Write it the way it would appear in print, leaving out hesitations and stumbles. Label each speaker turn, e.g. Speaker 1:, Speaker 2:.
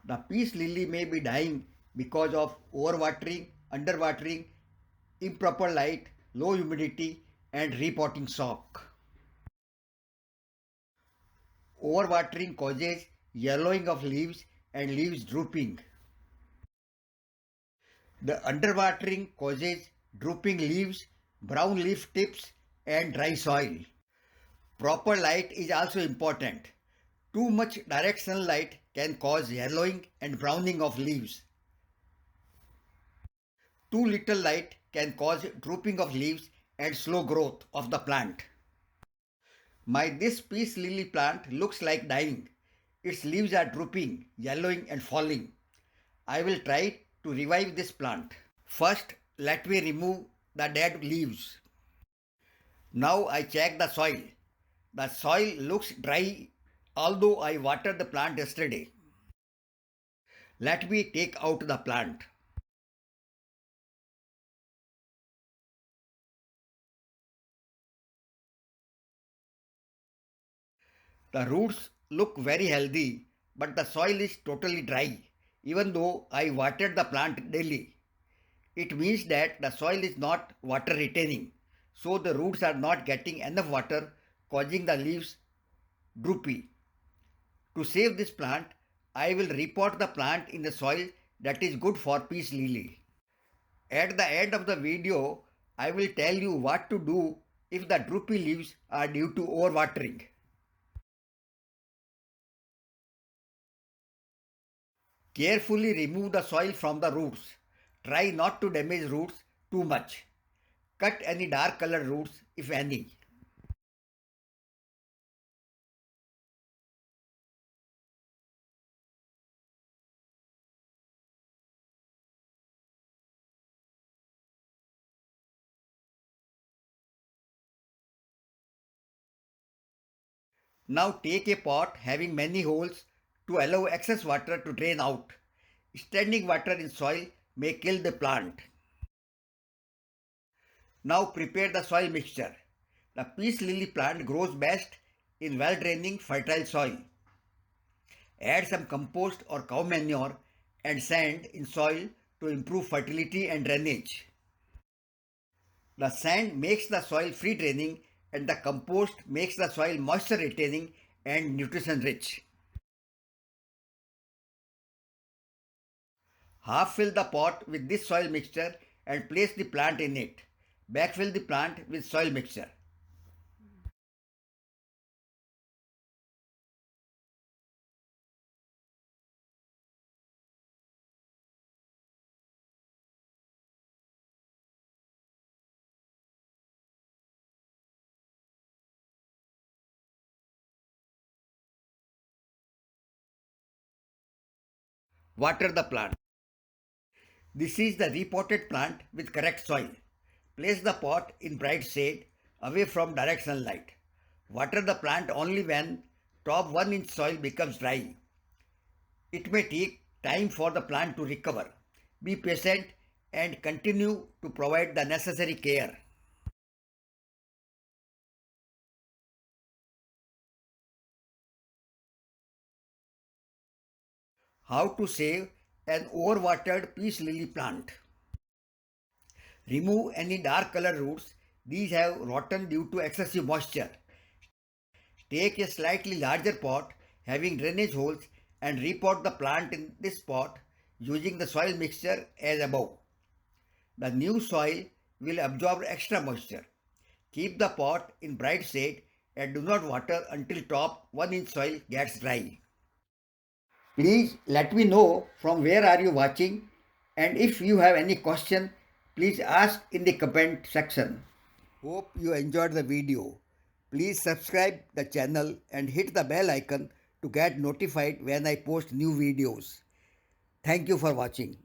Speaker 1: The peace lily may be dying because of overwatering, underwatering, improper light, low humidity, and repotting shock. Overwatering causes yellowing of leaves and leaves drooping. The underwatering causes drooping leaves, brown leaf tips, and dry soil. Proper light is also important. Too much direct sunlight can cause yellowing and browning of leaves. Too little light can cause drooping of leaves and slow growth of the plant. This peace lily plant looks like dying. Its leaves are drooping, yellowing and falling. I will try to revive this plant. First, let me remove the dead leaves. Now I check the soil. The soil looks dry although I watered the plant yesterday. Let me take out the plant. The roots look very healthy, but the soil is totally dry, even though I watered the plant daily. It means that the soil is not water retaining, so the roots are not getting enough water, causing the leaves droopy. To save this plant, I will repot the plant in the soil that is good for peace lily. At the end of the video, I will tell you what to do if the droopy leaves are due to overwatering. Carefully remove the soil from the roots. Try not to damage roots too much. Cut any dark colored roots if any. Now take a pot having many holes to allow excess water to drain out. Standing water in soil may kill the plant. Now prepare the soil mixture. The peace lily plant grows best in well-draining fertile soil. Add some compost or cow manure and sand in soil to improve fertility and drainage. The sand makes the soil free draining and the compost makes the soil moisture retaining and nutrition rich. Half fill the pot with this soil mixture and place the plant in it. Backfill the plant with soil mixture. Water the plant. This is the repotted plant with correct soil. Place the pot in bright shade away from direct sunlight. Water the plant only when top 1 inch soil becomes dry. It may take time for the plant to recover. Be patient and continue to provide the necessary care. How to save an overwatered peace lily plant. Remove any dark colored roots. These have rotten due to excessive moisture. Take a slightly larger pot having drainage holes and repot the plant in this pot using the soil mixture as above. The new soil will absorb extra moisture. Keep the pot in bright shade and do not water until top 1 inch soil gets dry. Please let me know from where are you watching, and if you have any question, please ask in the comment section. Hope you enjoyed the video. Please subscribe the channel and hit the bell icon to get notified when I post new videos. Thank you for watching.